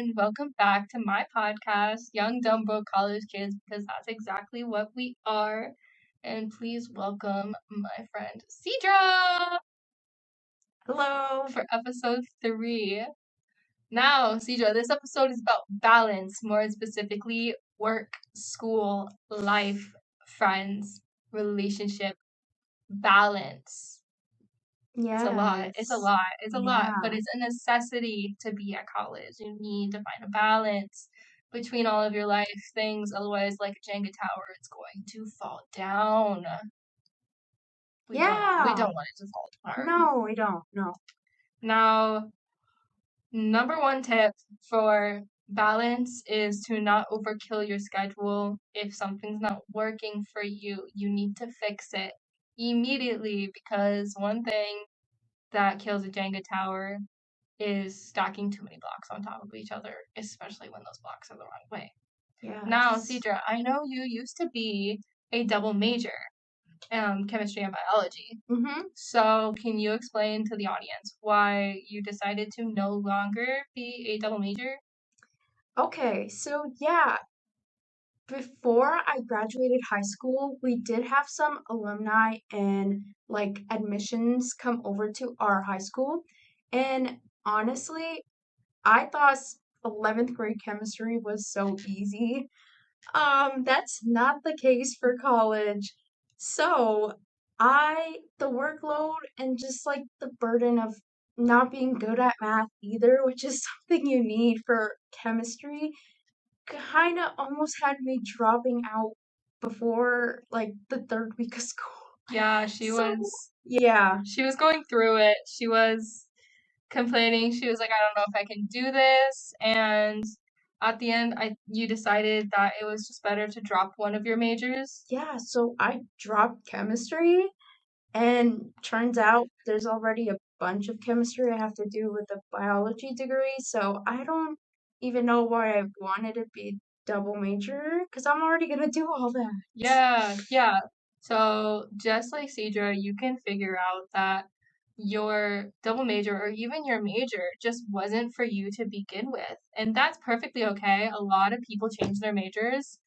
and welcome back to my podcast, Young Dumbo College Kids, because that's exactly what we are. And please welcome my friend Cedra Hello. for episode 3. Now, Cedra, this episode is about balance, more specifically, work, school, life, friends, relationship, balance. It's a lot. It's a Yes. lot. It's a lot, but Yeah. it's a necessity to be at college. You need to find a balance between all of your life things. Otherwise, like a Jenga tower, it's going to fall down. We Yeah. don't want it to fall apart. No, we don't. No. Now, number one tip for balance is to not overkill your schedule. If something's not working for you, you need to fix it immediately because one thing that kills a Jenga tower is stacking too many blocks on top of each other, especially when those blocks are the wrong way. Now, Yes. Cedra, I know you used to be a double major, chemistry and biology. Mm-hmm. So, can you explain to the audience why you decided to no longer be a double major? Okay, so yeah, before I graduated high school, we did have some alumni and like admissions come over to our high school. And honestly, I thought 11th grade chemistry was so easy. That's not the case for college. So, the workload and just like the burden of not being good at math either, which is something you need for chemistry, kind of almost had me dropping out before like the third week of school. Yeah, So, yeah. she was going through it. She was complaining. She was like, I don't know if I can do this. And at the end, you decided that it was just better to drop one of your majors. Yeah, so I dropped chemistry. And turns out there's already a bunch of chemistry I have to do with a biology degree, so I don't even know why I wanted to be double major because I'm already gonna do all that. Yeah. So just like Cedra, you can figure out that your double major or even your major just wasn't for you to begin with. And that's perfectly okay. A lot of people change their majors,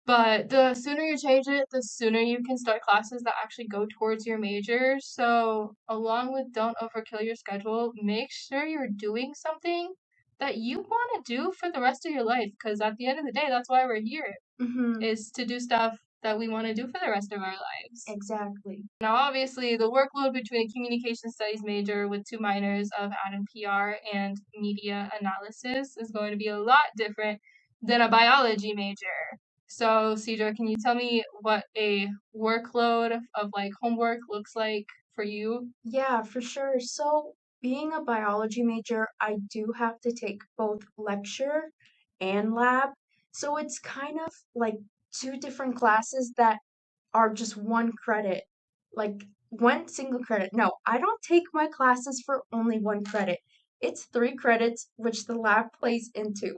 but the sooner you change it, the sooner you can start classes that actually go towards your major. So, along with don't overkill your schedule, make sure you're doing something that you want to do for the rest of your life. Because at the end of the day, that's why we're here, Mm-hmm. is to do stuff that we want to do for the rest of our lives. Exactly. Now, obviously, the workload between a communication studies major with two minors of ad and PR and media analysis is going to be a lot different than a biology major. So, Cedra, can you tell me what a workload of like homework looks like for you? Yeah, for sure. So, being a biology major, I do have to take both lecture and lab. So, it's kind of like two different classes that are just one credit, like one single credit. No, I don't take my classes for only one credit. It's 3 credits, which the lab plays into.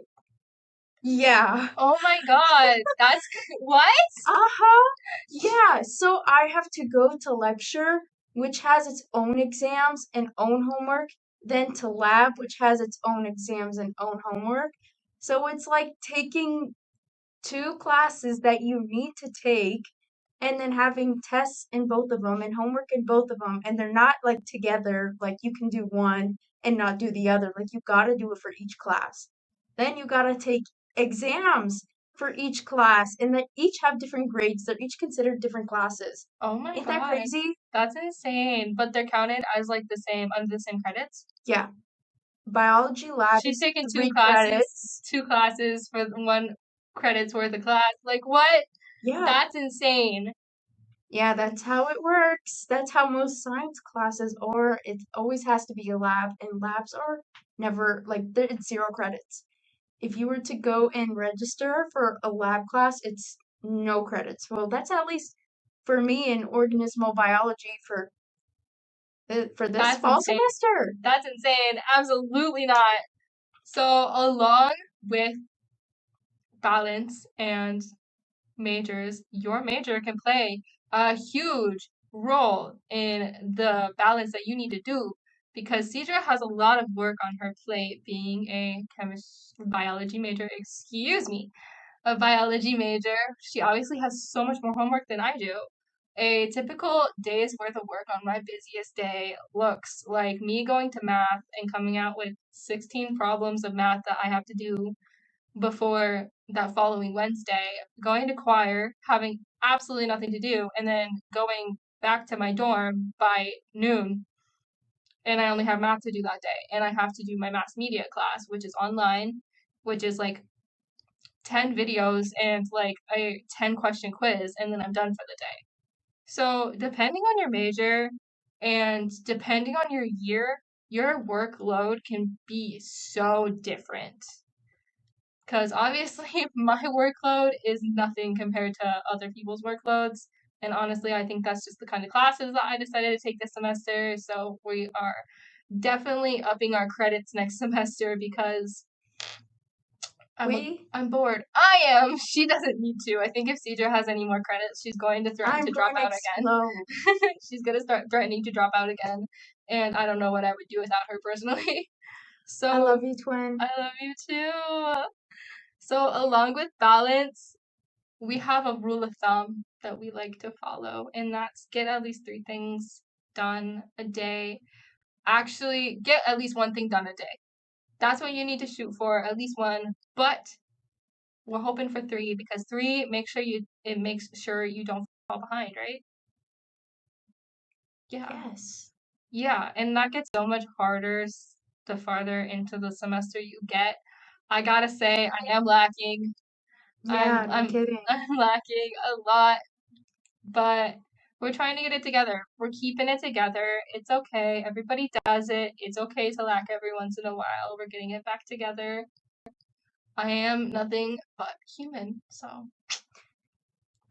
Yeah. Oh my god, that's what? Uh-huh. Yeah, so I have to go to lecture, which has its own exams and own homework, then to lab, which has its own exams and own homework. So it's like taking two classes that you need to take and then having tests in both of them and homework in both of them, and they're not like together, like you can do one and not do the other. Like you gotta do it for each class. Then you gotta take exams for each class, and they each have different grades. They're each considered different classes. Oh my Ain't that god, crazy? that's insane. But they're counted as like the same, under the same credits? Yeah. Biology lab She's is taking 3 credits. two classes for one credit's worth of class. Like what? Yeah, That's insane. yeah, that's how it works. That's how most science classes are. It always has to be a lab, and labs are never like it's 0 credits. If you were to go and register for a lab class, it's no credits. Well, that's at least for me in organismal biology for this That's fall insane. semester. That's insane. Absolutely not. So along with balance and majors, your major can play a huge role in the balance that you need to do. because Cedra has a lot of work on her plate being a biology major, excuse me, a biology major. She obviously has so much more homework than I do. A typical day's worth of work on my busiest day looks like me going to math and coming out with 16 problems of math that I have to do before that following Wednesday, going to choir, having absolutely nothing to do, and then going back to my dorm by noon. And I only have math to do that day. And I have to do my mass media class, which is online, which is like 10 videos and like a 10 question quiz, and then I'm done for the day. So, depending on your major and depending on your year, your workload can be so different. Because obviously, my workload is nothing compared to other people's workloads. And honestly, I think that's just the kind of classes that I decided to take this semester. So, we are definitely upping our credits next semester because We, I'm bored. I am. She doesn't need to. I think if Cedra has any more credits, she's going to threaten I'm to drop going to out again. explode. She's gonna start threatening to drop out again, and I don't know what I would do without her personally. I So love you, twin. I love you too. So along with balance, we have a rule of thumb that we like to follow, and that's get at least 3 things done a day. Actually, get at least one thing done a day. That's what you need to shoot for, at least one. But we're hoping for 3 because 3 makes sure you don't fall behind, right? Yeah. Yes. Yeah, and that gets so much harder the farther into the semester you get. I gotta say, I am lacking. I'm Yeah, no I'm kidding. I'm lacking a lot, but we're trying to get it together. We're keeping it together. It's okay. Everybody does it. It's okay to lack every once in a while. We're getting it back together. I am nothing but human. So,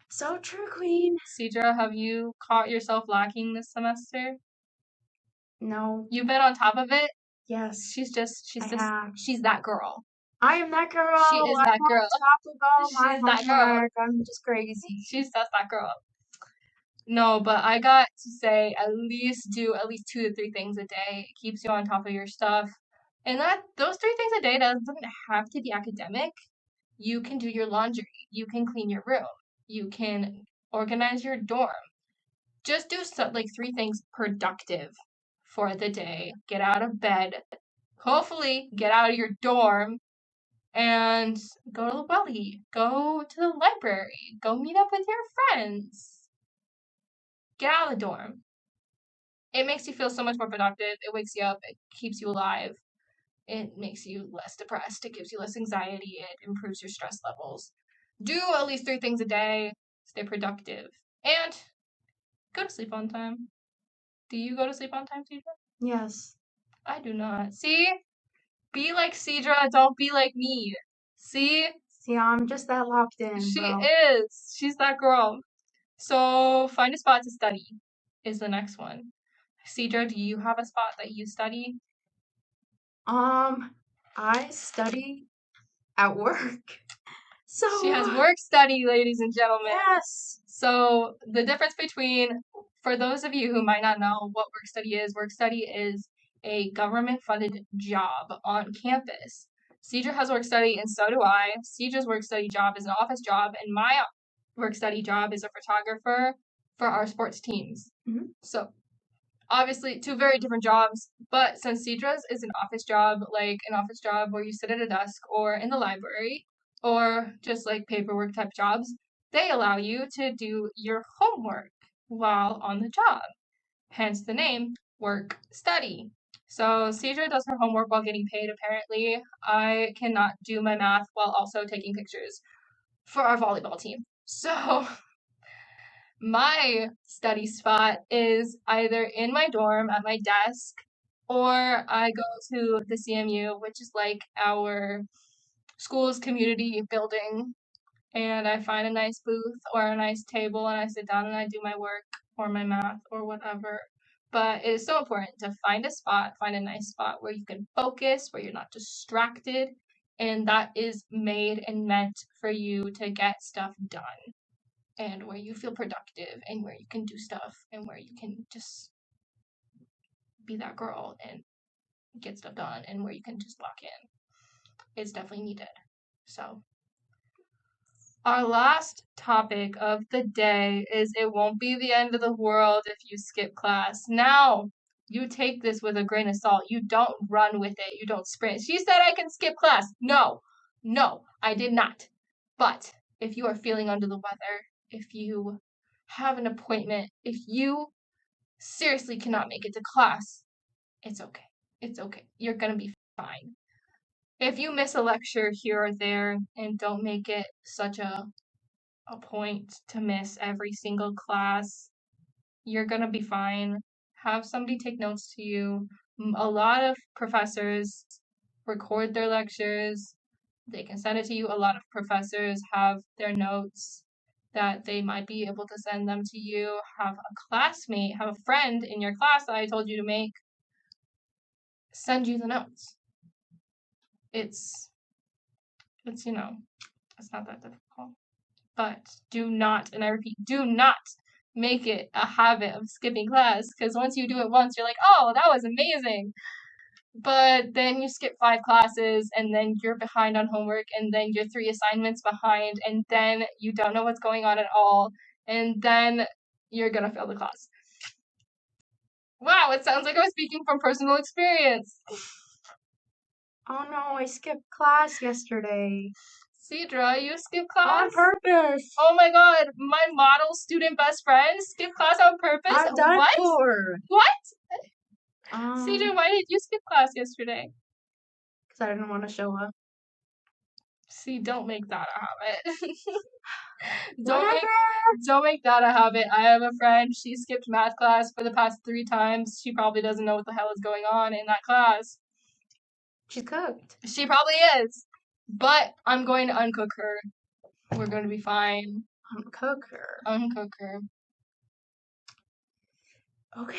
So true, queen. Cedra, have you caught yourself lacking this semester? No. You've been on top of it. Yes, She's I just, have. she's that girl. I am that girl. She is I'm that on girl. top of all my She's that girl. homework. I'm just crazy. She's just that girl. No, but I got to say at least do at least 2 to 3 things a day. It keeps you on top of your stuff. And that those 3 things a day doesn't have to be academic. You can do your laundry. You can clean your room. You can organize your dorm. Just do like 3 things productive for the day. Get out of bed. Hopefully, get out of your dorm and go to the welly, go to the library, go meet up with your friends. Get out of the dorm. It makes you feel so much more productive. It wakes you up, it keeps you alive, it makes you less depressed, it gives you less anxiety, it improves your stress levels. Do at least 3 things a day, stay productive, and go to sleep on time. Do you go to sleep on time, Cedra? Yes. I do not. See? Be like Cedra, don't be like me. See? See, I'm just that locked in, She bro. is. She's that girl. So find a spot to study is the next one. Cedra, do you have a spot that you study? I study at work. She So, has work study, ladies and gentlemen. yes. So the difference between, for those of you who might not know what work study is a government funded job on campus. Cedra has work study and so do I. Cedra's work study job is an office job and my work study job is a photographer for our sports teams. Mhm. So obviously 2 very different jobs, but since Cedra's is an office job, like an office job where you sit at a desk or in the library, or just like paperwork type jobs, they allow you to do your homework while on the job. Hence the name work study. So Cedra does her homework while getting paid, apparently. I cannot do my math while also taking pictures for our volleyball team. So my study spot is either in my dorm at my desk, or I go to the CMU, which is like our school's community building, and I find a nice booth or a nice table and I sit down and I do my work or my math or whatever. But it is so important to find a spot, find a nice spot where you can focus, where you're not distracted, and that is made and meant for you to get stuff done and where you feel productive and where you can do stuff and where you can just be that girl and get stuff done and where you can just lock in. It's definitely needed. So our last topic of the day is it won't be the end of the world if you skip class. Now, you take this with a grain of salt. You don't run with it. You don't sprint. She said I can skip class. No, I did not. But if you are feeling under the weather, if you have an appointment, if you seriously cannot make it to class, it's okay. It's okay. You're going to be fine. If you miss a lecture here or there and don't make it such a point to miss every single class, you're going to be fine. Have somebody take notes to you. A lot of professors record their lectures. They can send it to you. A lot of professors have their notes that they might be able to send them to you. Have a classmate, have a friend in your class that I told you to make send you the notes. It's it's not that difficult. But do not, and I repeat, do not make it a habit of skipping class, because once you do it once, you're like, oh, that was amazing. But then you skip 5 classes, and then you're behind on homework, and then you're 3 assignments behind, and then you don't know what's going on at all, and then you're gonna fail the class. Wow, it sounds like I was speaking from personal experience. Oh no, I skipped class yesterday. Cedra, you skipped On class? purpose. Oh my god, my model student best friend skipped class on purpose? I'm done What? for. What? Um, Cedra, why did you skip class yesterday? because I didn't want to show up. See, don't make that a habit. Whatever. Don't make that a habit. I have a friend, she skipped math class for the past 3 times. She probably doesn't know what the hell is going on in that class. She's cooked. She probably is. But I'm going to uncook her. We're going to be fine. Uncook her. Uncook her. Okay.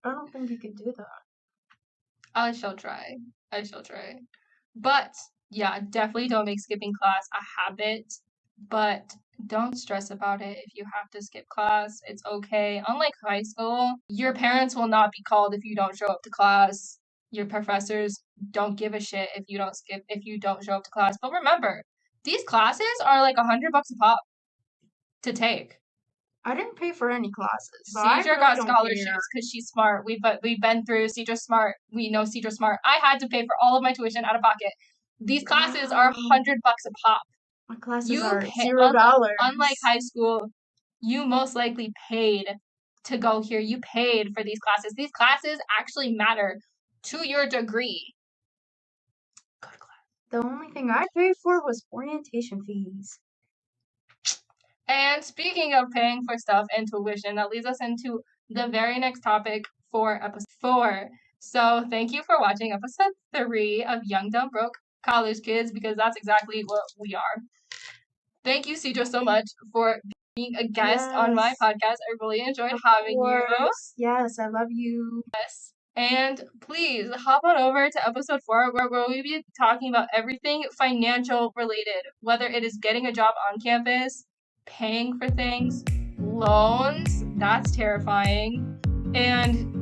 I don't think you can do that. I shall try. But yeah, definitely don't make skipping class a habit. But don't stress about it if you have to skip class. It's okay. Unlike high school, your parents will not be called if you don't show up to class. Your professors don't give a shit if you don't show up to class. But remember, these classes are like $100 a pop to take. I didn't pay for any classes. So I Cedra really got don't scholarships care. because she's smart. We've been through Cedra smart. We know Cedra smart. I had to pay for all of my tuition out of pocket. These classes are $100 a pop. My classes You are pay- $0. Unlike high school, you most likely paid to go here. You paid for these classes. These classes actually matter to your degree. Go to class. The only thing I paid for was orientation fees. And speaking of paying for stuff and tuition, that leads us into the very next topic for episode 4. So thank you for watching episode 3 of Young, Dumb, Broke College Kids, because that's exactly what we are. Thank you, Cedra, so much for being a guest on my Yes. podcast. I really enjoyed having you. Yes, I love you. Yes. And please hop on over to episode 4 where we'll be talking about everything financial related, whether it is getting a job on campus, paying for things, loans, that's terrifying, and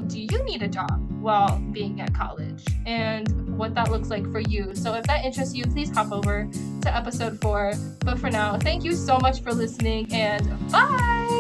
do you need a job while being at college, and what that looks like for you. So if that interests you, please hop over to episode 4. But for now, thank you so much for listening, and bye!